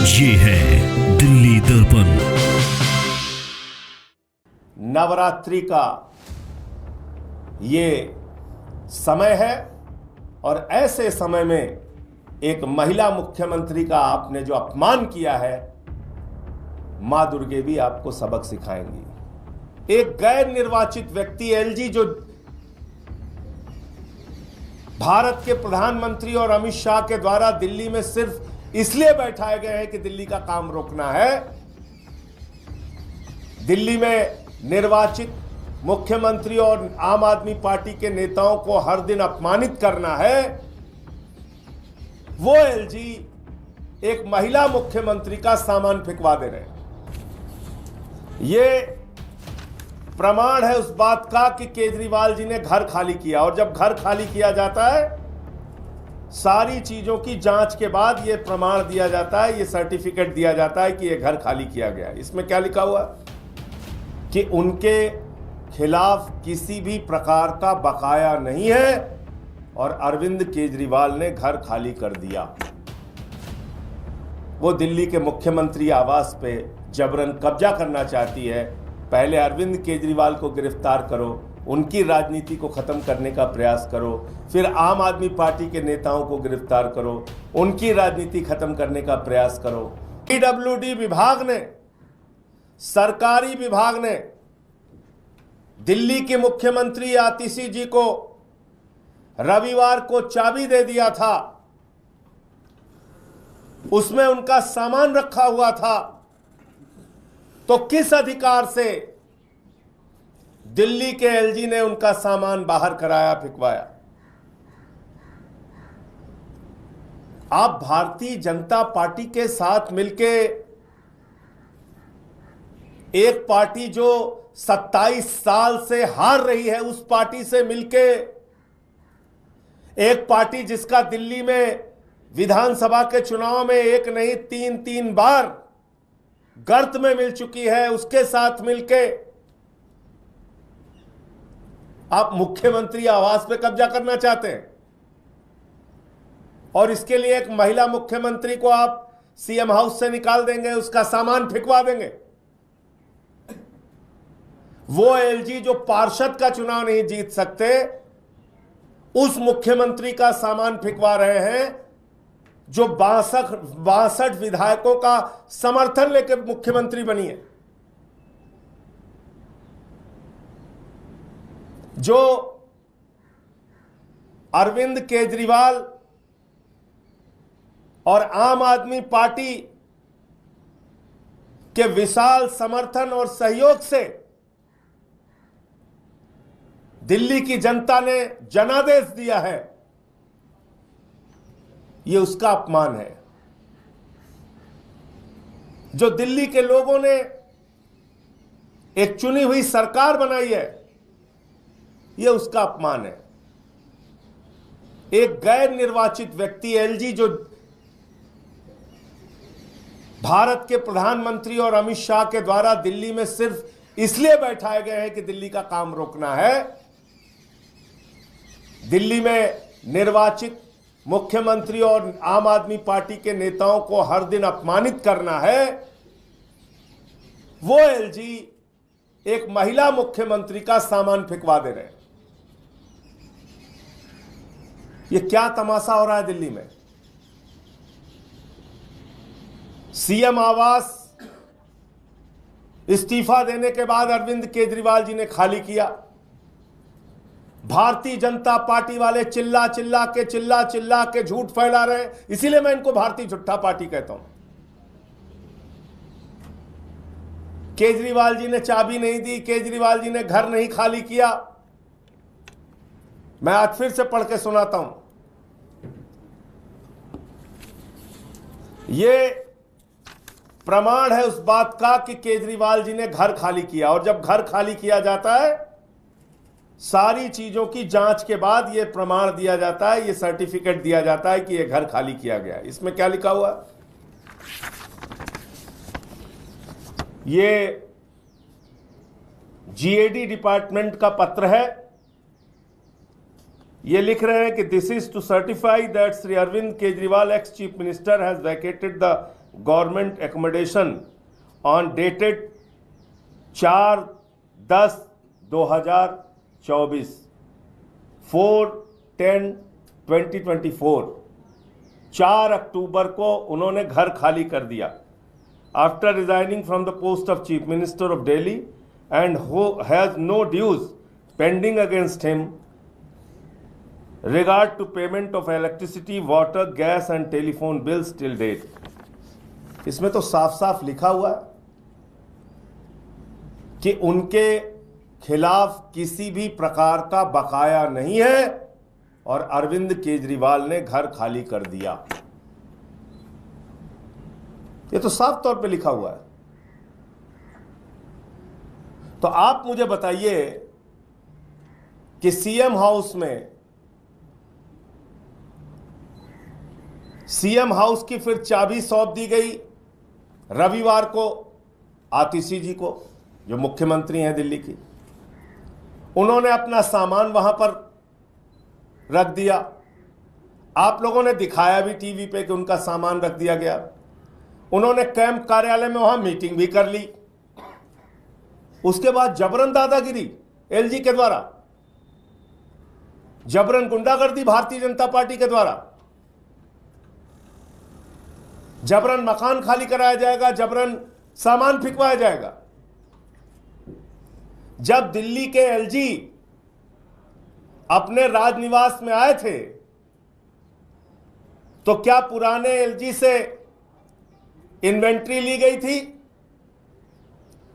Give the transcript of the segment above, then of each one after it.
ये है दिल्ली दर्पण। नवरात्रि का ये समय है और ऐसे समय में एक महिला मुख्यमंत्री का आपने जो अपमान किया है, मां दुर्गे भी आपको सबक सिखाएंगी। एक गैर निर्वाचित व्यक्ति एलजी जो भारत के प्रधानमंत्री और अमित शाह के द्वारा दिल्ली में सिर्फ इसलिए बैठाए गए हैं कि दिल्ली का काम रोकना है, दिल्ली में निर्वाचित मुख्यमंत्री और आम आदमी पार्टी के नेताओं को हर दिन अपमानित करना है, वो एलजी एक महिला मुख्यमंत्री का सामान फेंकवा दे रहे हैं। ये प्रमाण है उस बात का कि केजरीवाल जी ने घर खाली किया, और जब घर खाली किया जाता है सारी चीजों की जांच के बाद यह प्रमाण दिया जाता है, यह सर्टिफिकेट दिया जाता है कि यह घर खाली किया गया। इसमें क्या लिखा हुआ कि उनके खिलाफ किसी भी प्रकार का बकाया नहीं है और अरविंद केजरीवाल ने घर खाली कर दिया। वो दिल्ली के मुख्यमंत्री आवास पे जबरन कब्जा करना चाहती है। पहले अरविंद केजरीवाल को गिरफ्तार करो, उनकी राजनीति को खत्म करने का प्रयास करो, फिर आम आदमी पार्टी के नेताओं को गिरफ्तार करो, उनकी राजनीति खत्म करने का प्रयास करो। पीडब्ल्यूडी विभाग ने, सरकारी विभाग ने दिल्ली के मुख्यमंत्री आतिशी जी को रविवार को चाबी दे दिया था, उसमें उनका सामान रखा हुआ था, तो किस अधिकार से दिल्ली के एलजी ने उनका सामान बाहर कराया, फेंकवाया? आप भारतीय जनता पार्टी के साथ मिलके, एक पार्टी जो 27 साल से हार रही है उस पार्टी से मिलके, एक पार्टी जिसका दिल्ली में विधानसभा के चुनाव में एक नहीं तीन बार गर्त में मिल चुकी है, उसके साथ मिलके आप मुख्यमंत्री आवास पे कब्जा करना चाहते हैं, और इसके लिए एक महिला मुख्यमंत्री को आप सीएम हाउस से निकाल देंगे, उसका सामान फेंकवा देंगे। वो एलजी जो पार्षद का चुनाव नहीं जीत सकते, उस मुख्यमंत्री का सामान फेंकवा रहे हैं जो 62 विधायकों का समर्थन लेकर मुख्यमंत्री बनी है, जो अरविंद केजरीवाल और आम आदमी पार्टी के विशाल समर्थन और सहयोग से दिल्ली की जनता ने जनादेश दिया है, यह उसका अपमान है। जो दिल्ली के लोगों ने एक चुनी हुई सरकार बनाई है, यह उसका अपमान है। एक गैर निर्वाचित व्यक्ति एलजी जो भारत के प्रधानमंत्री और अमित शाह के द्वारा दिल्ली में सिर्फ इसलिए बैठाए गए हैं कि दिल्ली का काम रोकना है, दिल्ली में निर्वाचित मुख्यमंत्री और आम आदमी पार्टी के नेताओं को हर दिन अपमानित करना है, वो एलजी एक महिला मुख्यमंत्री का सामान फेंकवा दे रहे हैं। ये क्या तमाशा हो रहा है दिल्ली में? सीएम आवास इस्तीफा देने के बाद अरविंद केजरीवाल जी ने खाली किया। भारतीय जनता पार्टी वाले चिल्ला चिल्ला के झूठ फैला रहे हैं, इसीलिए मैं इनको भारतीय झूठा पार्टी कहता हूं। केजरीवाल जी ने चाबी नहीं दी, केजरीवाल जी ने घर नहीं खाली किया। मैं आज फिर से पढ़ के सुनाता हूं। ये प्रमाण है उस बात का कि केजरीवाल जी ने घर खाली किया, और जब घर खाली किया जाता है सारी चीजों की जांच के बाद यह प्रमाण दिया जाता है, यह सर्टिफिकेट दिया जाता है कि यह घर खाली किया गया। इसमें क्या लिखा हुआ? ये जीएडी डिपार्टमेंट का पत्र है। ये लिख रहे हैं कि this is to certify that Shri Arvind Kejriwal ex chief minister has vacated the government accommodation on dated 4/10/2024, 4/10/2024, 4 अक्टूबर को उन्होंने घर खाली कर दिया after resigning from the post of chief minister of Delhi and has no dues pending against him regard to payment of electricity, water, gas and telephone bills till date. इसमें तो साफ साफ लिखा हुआ है कि उनके खिलाफ किसी भी प्रकार का बकाया नहीं है और अरविंद केजरीवाल ने घर खाली कर दिया। ये तो साफ तौर पे लिखा हुआ है। तो आप मुझे बताइए कि सीएम हाउस में सीएम हाउस की फिर चाबी सौंप दी गई रविवार को आतिशी जी को, जो मुख्यमंत्री हैं दिल्ली की। उन्होंने अपना सामान वहां पर रख दिया। आप लोगों ने दिखाया भी टीवी पे कि उनका सामान रख दिया गया। उन्होंने कैंप कार्यालय में वहां मीटिंग भी कर ली। उसके बाद जबरन दादागिरी एलजी के द्वारा, जबरन गुंडागर्दी भारतीय जनता पार्टी के द्वारा, जबरन मकान खाली कराया जाएगा, जबरन सामान फिकवाया जाएगा। जब दिल्ली के एलजी अपने राजनिवास में आए थे तो क्या पुराने एलजी से इन्वेंट्री ली गई थी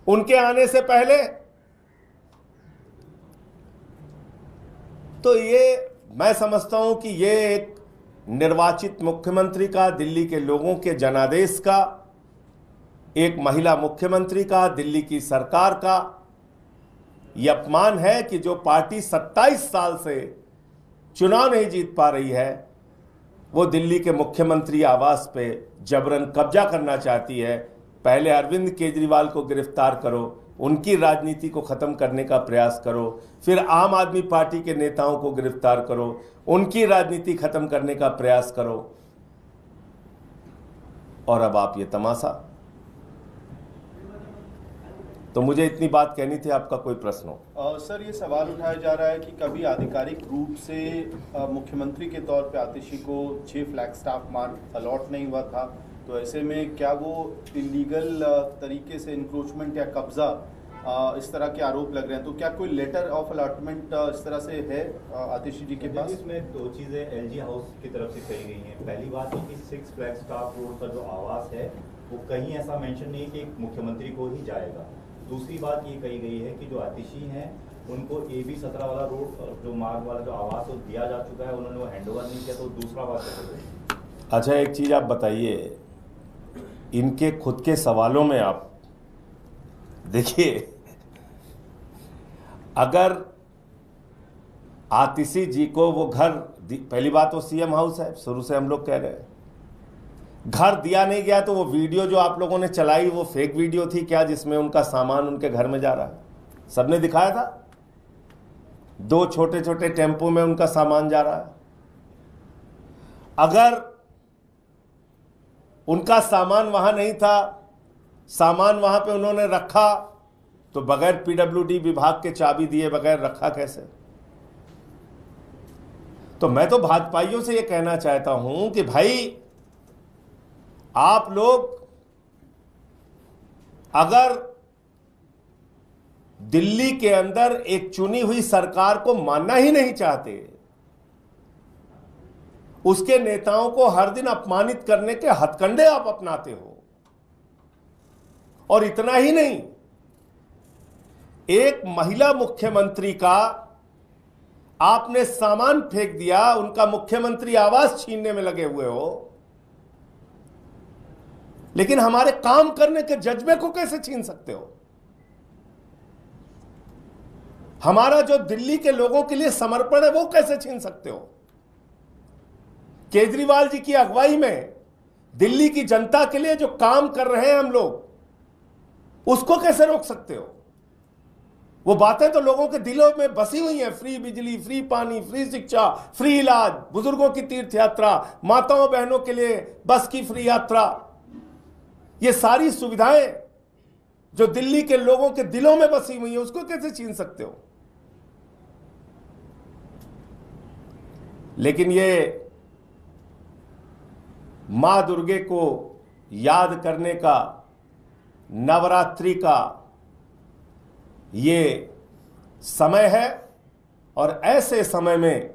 उनके आने से पहले? तो ये मैं समझता हूं कि ये एक निर्वाचित मुख्यमंत्री का, दिल्ली के लोगों के जनादेश का, एक महिला मुख्यमंत्री का, दिल्ली की सरकार का यह अपमान है कि जो पार्टी 27 साल से चुनाव नहीं जीत पा रही है वो दिल्ली के मुख्यमंत्री आवास पे जबरन कब्जा करना चाहती है। पहले अरविंद केजरीवाल को गिरफ्तार करो, उनकी राजनीति को खत्म करने का प्रयास करो, फिर आम आदमी पार्टी के नेताओं को गिरफ्तार करो, उनकी राजनीति खत्म करने का प्रयास करो, और अब आप ये तमाशा। तो मुझे इतनी बात कहनी थी, आपका कोई प्रश्न हो? सर, ये सवाल उठाया जा रहा है कि कभी आधिकारिक रूप से मुख्यमंत्री के तौर पे आतिशी को chief flag staff mark allot नहीं हुआ था, तो ऐसे में क्या वो इलीगल तरीके से इंक्रोचमेंट या कब्जा इस तरह के आरोप लग रहे हैं, तो क्या कोई लेटर ऑफ अलॉटमेंट इस तरह से है आतिशी जी के पास? इसमें दो चीज़ें एलजी हाउस की तरफ से कही गई हैं। पहली बात है कि 6 फ्लैग स्टाफ रोड का जो आवास है वो कहीं ऐसा मेंशन नहीं कि मुख्यमंत्री को ही जाएगा। दूसरी बात ये कही गई है कि जो आतिशी हैं उनको AB 17 वाला रोड जो मार्ग वाला जो आवास वो दिया जा चुका है, उन्होंने वो हैंडओवर नहीं किया, तो दूसरा आवास। अच्छा, एक चीज़ आप बताइए, इनके खुद के सवालों में आप देखिए, अगर आतिशी जी को वो घर, पहली बात वो सीएम हाउस है, शुरू से हम लोग कह रहे हैं, घर दिया नहीं गया, तो वो वीडियो जो आप लोगों ने चलाई वो फेक वीडियो थी क्या, जिसमें उनका सामान उनके घर में जा रहा है? सबने दिखाया था, 2 छोटे छोटे टेम्पो में उनका सामान जा रहा है। अगर उनका सामान वहां नहीं था, सामान वहां पे उन्होंने रखा, तो बगैर पीडब्ल्यूडी विभाग के चाबी दिए बगैर रखा कैसे? तो मैं तो भाजपाइयों से यह कहना चाहता हूं कि भाई, आप लोग अगर दिल्ली के अंदर एक चुनी हुई सरकार को मानना ही नहीं चाहते, उसके नेताओं को हर दिन अपमानित करने के हथकंडे आप अपनाते हो, और इतना ही नहीं, एक महिला मुख्यमंत्री का आपने सामान फेंक दिया, उनका मुख्यमंत्री आवास छीनने में लगे हुए हो, लेकिन हमारे काम करने के जज्बे को कैसे छीन सकते हो? हमारा जो दिल्ली के लोगों के लिए समर्पण है वो कैसे छीन सकते हो? केजरीवाल जी की अगुवाई में दिल्ली की जनता के लिए जो काम कर रहे हैं हम लोग, उसको कैसे रोक सकते हो? वो बातें तो लोगों के दिलों में बसी हुई हैं, फ्री बिजली, फ्री पानी, फ्री शिक्षा, फ्री इलाज, बुजुर्गों की तीर्थ यात्रा, माताओं बहनों के लिए बस की फ्री यात्रा, ये सारी सुविधाएं जो दिल्ली के लोगों के दिलों में बसी हुई है, उसको कैसे छीन सकते हो? लेकिन ये मां दुर्गे को याद करने का, नवरात्रि का ये समय है, और ऐसे समय में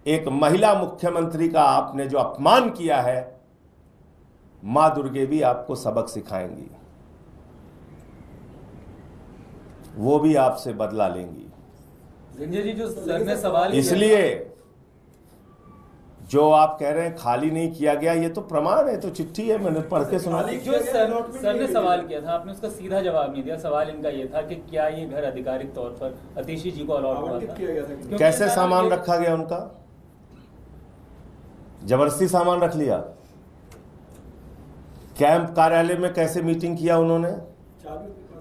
एक महिला मुख्यमंत्री का आपने जो अपमान किया है, मां दुर्गे भी आपको सबक सिखाएंगी, वो भी आपसे बदला लेंगी। संजय जी, जो सर ने सवाल किया, इसलिए जो आप कह रहे हैं खाली नहीं किया गया, ये तो प्रमाण है, तो चिट्ठी है, मैंने पढ़ के सुना। जो सर ने सवाल किया था, आपने उसका सीधा जवाब नहीं दिया। सवाल इनका ये था कि क्या ये घर आधिकारिक तौर पर अतिशी जी को अलॉट हुआ था? क्योंकि कैसे सर सामान ये- रखा गया उनका? जबरदस्ती सामान रख लिया? कैंप कार्यालय में कैसे मीटिंग किया उन्होंने?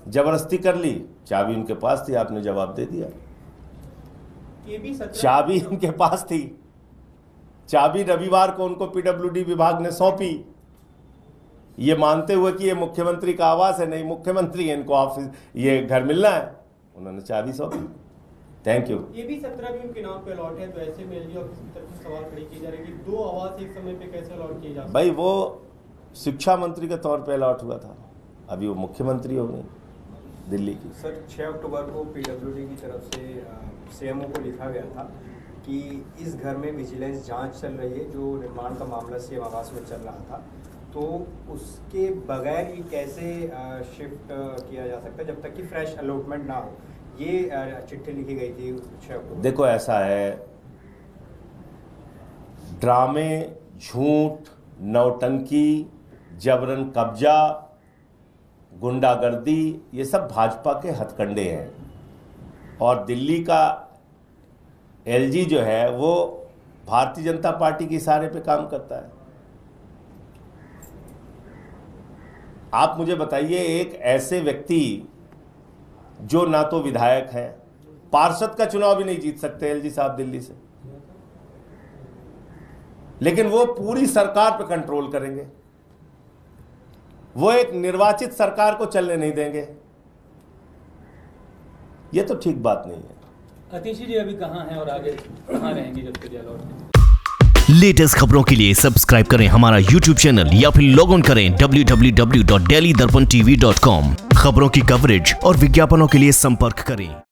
जबरदस्ती कर ली? चाबी उनके पास थी, आपने जवाब दे दिया। चाबी उनके पास थी, चाबी रविवार को उनको पीडब्ल्यूडी विभाग ने सौंपी, ये मानते हुए कि ये मुख्यमंत्री का आवास है, नहीं मुख्यमंत्री है, इनको ऑफिस ये घर मिलना है, उन्होंने चाबी सौंपी। Thank you. ये भी 17 भी उनके नाम पे अलॉट है, तो ऐसे में एलजी ऑफिस की तरफ से सवाल खड़ी की जा रही है कि 2 आवास एक समय पे कैसे अलॉट किए जा सकते हैं? भाई वो शिक्षा मंत्री के तौर पे अलॉट हुआ था, अभी वो मुख्यमंत्री हो गई दिल्ली की। सर 6 अक्टूबर को पीडब्ल्यूडी की तरफ से सीएमओ को लिखा गया था कि इस घर में विजिलेंस जांच चल रही है, जो निर्माण का मामला सीएम आवास में चल रहा था, तो उसके बगैर ये कैसे शिफ्ट किया जा सकता है जब तक कि फ्रेश अलॉटमेंट ना हो? ये चिट्ठी लिखी गई थी 6 अक्टूबर। देखो ऐसा है, ड्रामे, झूठ, नौटंकी, जबरन कब्जा, गुंडागर्दी, ये सब भाजपा के हथकंडे हैं, और दिल्ली का एलजी जो है वो भारतीय जनता पार्टी के इशारे पे काम करता है। आप मुझे बताइए, एक ऐसे व्यक्ति जो ना तो विधायक हैं, पार्षद का चुनाव भी नहीं जीत सकते एलजी साहब दिल्ली से, लेकिन वो पूरी सरकार पे कंट्रोल करेंगे, वो एक निर्वाचित सरकार को चलने नहीं देंगे। ये तो ठीक बात नहीं है। अतिशी जी अभी कहाँ हैं और आगे कहाँ रहेंगे जब तक अलॉट है? लेटेस्ट खबरों के लिए सब्सक्राइब करें हमारा YouTube चैनल या फिर लॉग ऑन करें www.delhidarpantv.com। खबरों की कवरेज और विज्ञापनों के लिए संपर्क करें।